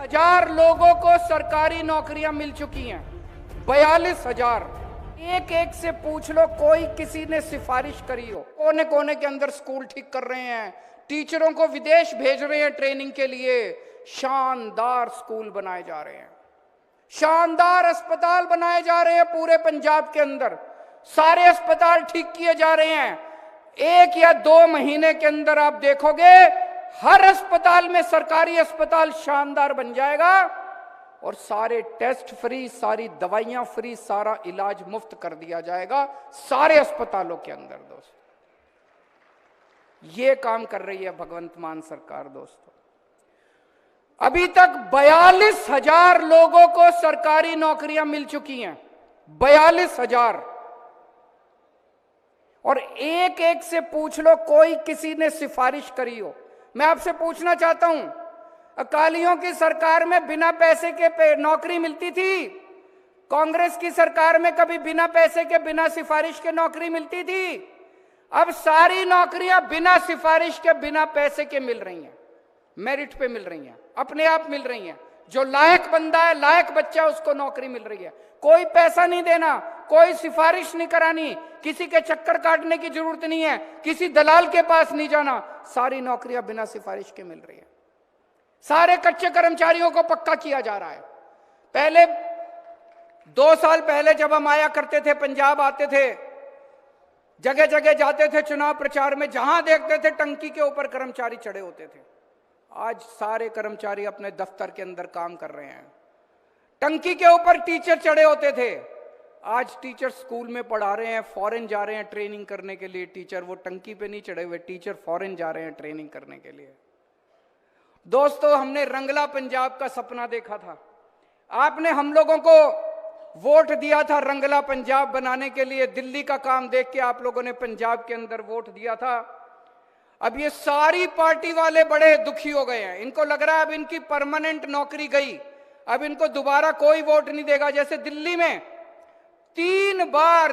हजार लोगों को सरकारी नौकरियां मिल चुकी हैं। 42,000। एक एक से पूछ लो, कोई किसी ने सिफारिश करी हो? कोने कोने के अंदर स्कूल ठीक कर रहे हैं, टीचरों को विदेश भेज रहे हैं ट्रेनिंग के लिए, शानदार स्कूल बनाए जा रहे हैं, शानदार अस्पताल बनाए जा रहे हैं पूरे पंजाब के अंदर, सारे अस्पताल ठीक किए जा रहे हैं। 1 या 2 महीने के अंदर आप देखोगे हर अस्पताल में, सरकारी अस्पताल शानदार बन जाएगा और सारे टेस्ट फ्री, सारी दवाइयां फ्री, सारा इलाज मुफ्त कर दिया जाएगा सारे अस्पतालों के अंदर। दोस्तों, ये काम कर रही है भगवंत मान सरकार। दोस्तों, अभी तक 42,000 लोगों को सरकारी नौकरियां मिल चुकी हैं। 42,000। और एक एक से पूछ लो, कोई किसी ने सिफारिश करी हो? मैं आपसे पूछना चाहता हूं, अकालियों की सरकार में बिना पैसे के नौकरी मिलती थी? कांग्रेस की सरकार में कभी बिना पैसे के, बिना सिफारिश के नौकरी मिलती थी? अब सारी नौकरियां बिना सिफारिश के, बिना पैसे के मिल रही हैं, मेरिट पे मिल रही हैं, अपने आप मिल रही हैं। जो लायक बंदा है, लायक बच्चा, उसको नौकरी मिल रही है। कोई पैसा नहीं देना, कोई सिफारिश नहीं करानी, किसी के चक्कर काटने की जरूरत नहीं है, किसी दलाल के पास नहीं जाना, सारी नौकरियां बिना सिफारिश के मिल रही है। सारे कच्चे कर्मचारियों को पक्का किया जा रहा है। पहले 2 साल पहले जब हम आया करते थे, पंजाब आते थे, जगह जगह जाते थे चुनाव प्रचार में, जहां देखते थे टंकी के ऊपर कर्मचारी चढ़े होते थे। आज सारे कर्मचारी अपने दफ्तर के अंदर काम कर रहे हैं। टंकी के ऊपर टीचर चढ़े होते थे, आज टीचर स्कूल में पढ़ा रहे हैं, फॉरेन जा रहे हैं ट्रेनिंग करने के लिए। टीचर वो टंकी पे नहीं चढ़े हुए, टीचर फॉरेन जा रहे हैं ट्रेनिंग करने के लिए। दोस्तों, हमने रंगला पंजाब का सपना देखा था। आपने हम लोगों को वोट दिया था रंगला पंजाब बनाने के लिए। दिल्ली का काम देख के आप लोगों ने पंजाब के अंदर वोट दिया था। अब ये सारी पार्टी वाले बड़े दुखी हो गए हैं। इनको लग रहा है अब इनकी परमानेंट नौकरी गई, अब इनको दोबारा कोई वोट नहीं देगा। जैसे दिल्ली में 3 बार,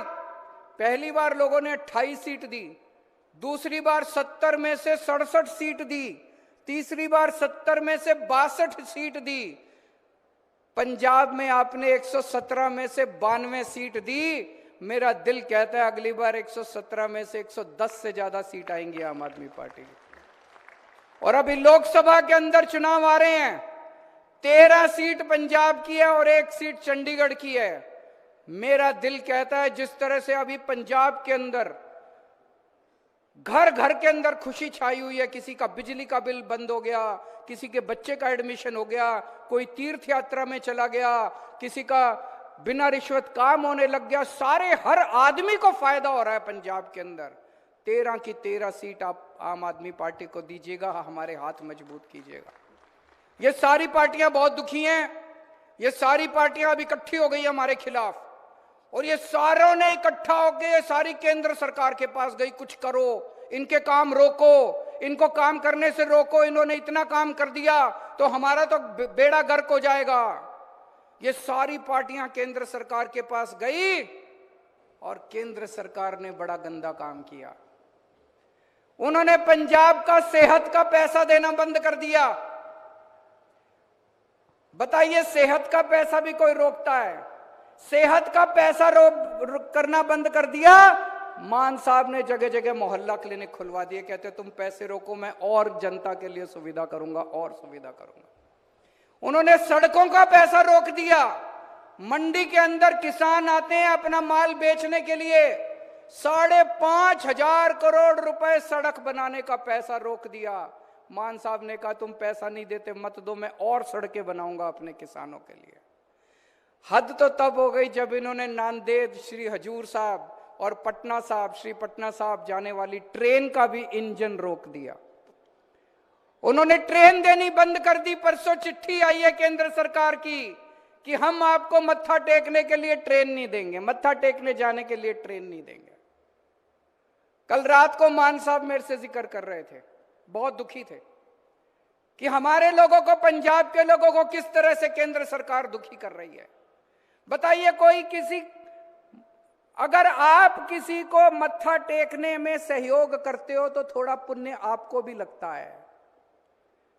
पहली बार लोगों ने 28 सीट दी, दूसरी बार 70 में से 67 सीट दी, तीसरी बार 70 में से 62 सीट दी। पंजाब में आपने 117 में से 92 सीट दी। मेरा दिल कहता है अगली बार 117 में से 110 से ज्यादा सीट आएंगी आम आदमी पार्टी की। और अभी लोकसभा के अंदर चुनाव आ रहे हैं, 13 सीट पंजाब की है और 1 सीट चंडीगढ़ की है। मेरा दिल कहता है जिस तरह से अभी पंजाब के अंदर घर घर के अंदर खुशी छाई हुई है, किसी का बिजली का बिल बंद हो गया, किसी के बच्चे का एडमिशन हो गया, कोई तीर्थ यात्रा में चला गया, किसी का बिना रिश्वत काम होने लग गया, सारे हर आदमी को फायदा हो रहा है पंजाब के अंदर। 13 की 13 सीट आप आम आदमी पार्टी को दीजिएगा, हमारे हाथ मजबूत कीजिएगा। ये सारी पार्टियां बहुत दुखी हैं, ये सारी पार्टियां अब इकट्ठी हो गई हमारे खिलाफ, और ये सारों ने इकट्ठा होकर सारी केंद्र सरकार के पास गई, कुछ करो, इनके काम रोको, इनको काम करने से रोको, इन्होंने इतना काम कर दिया तो हमारा तो बेड़ा गर्क हो जाएगा। ये सारी पार्टियां केंद्र सरकार के पास गई और केंद्र सरकार ने बड़ा गंदा काम किया। उन्होंने पंजाब का सेहत का पैसा देना बंद कर दिया। बताइए, सेहत का पैसा भी कोई रोकता है? सेहत का पैसा करना बंद कर दिया। मान साहब ने जगह जगह मोहल्ला क्लिनिक खुलवा दिए, कहते तुम पैसे रोको, मैं और जनता के लिए सुविधा करूंगा और सुविधा करूंगा। उन्होंने सड़कों का पैसा रोक दिया। मंडी के अंदर किसान आते हैं अपना माल बेचने के लिए, 5,500 करोड़ रुपए सड़क बनाने का पैसा रोक दिया। मान साहब ने कहा तुम पैसा नहीं देते मत दो, मैं और सड़कें बनाऊंगा अपने किसानों के लिए। हद तो तब हो गई जब इन्होंने नांदेड़ श्री हजूर साहब और पटना साहब, श्री पटना साहब जाने वाली ट्रेन का भी इंजन रोक दिया। उन्होंने ट्रेन देनी बंद कर दी। परसों चिट्ठी आई है केंद्र सरकार की कि हम आपको मत्था टेकने के लिए ट्रेन नहीं देंगे, मत्था टेकने जाने के लिए ट्रेन नहीं देंगे। कल रात को मान साहब मेरे से जिक्र कर रहे थे, बहुत दुखी थे कि हमारे लोगों को, पंजाब के लोगों को किस तरह से केंद्र सरकार दुखी कर रही है। बताइए, कोई किसी, अगर आप किसी को मत्था टेकने में सहयोग करते हो तो थोड़ा पुण्य आपको भी लगता है।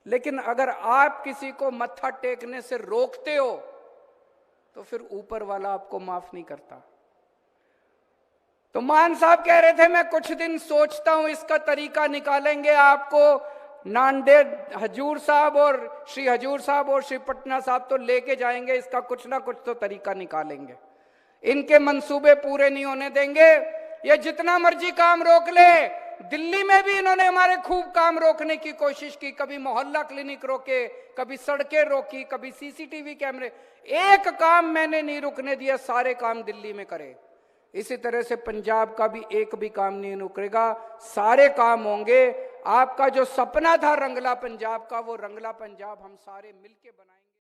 लेकिन अगर आप किसी को मत्था टेकने से रोकते हो तो फिर ऊपर वाला आपको माफ नहीं करता। तो मान साहब कह रहे थे मैं कुछ दिन सोचता हूं, इसका तरीका निकालेंगे। आपको नांदेड़ हजूर साहब और श्री पटना साहब तो लेके जाएंगे, इसका कुछ ना कुछ तो तरीका निकालेंगे। इनके मंसूबे पूरे नहीं होने देंगे। ये जितना मर्जी काम रोक ले, दिल्ली में भी इन्होंने हमारे खूब काम रोकने की कोशिश की, कभी मोहल्ला क्लिनिक रोके, कभी सड़कें रोकी, कभी सीसीटीवी कैमरे। एक काम मैंने नहीं रुकने दिया, सारे काम दिल्ली में करे। इसी तरह से पंजाब का भी एक भी काम नहीं रुकेगा, सारे काम होंगे। आपका जो सपना था रंगला पंजाब का, वो रंगला पंजाब हम सारे मिलके बनाएंगे।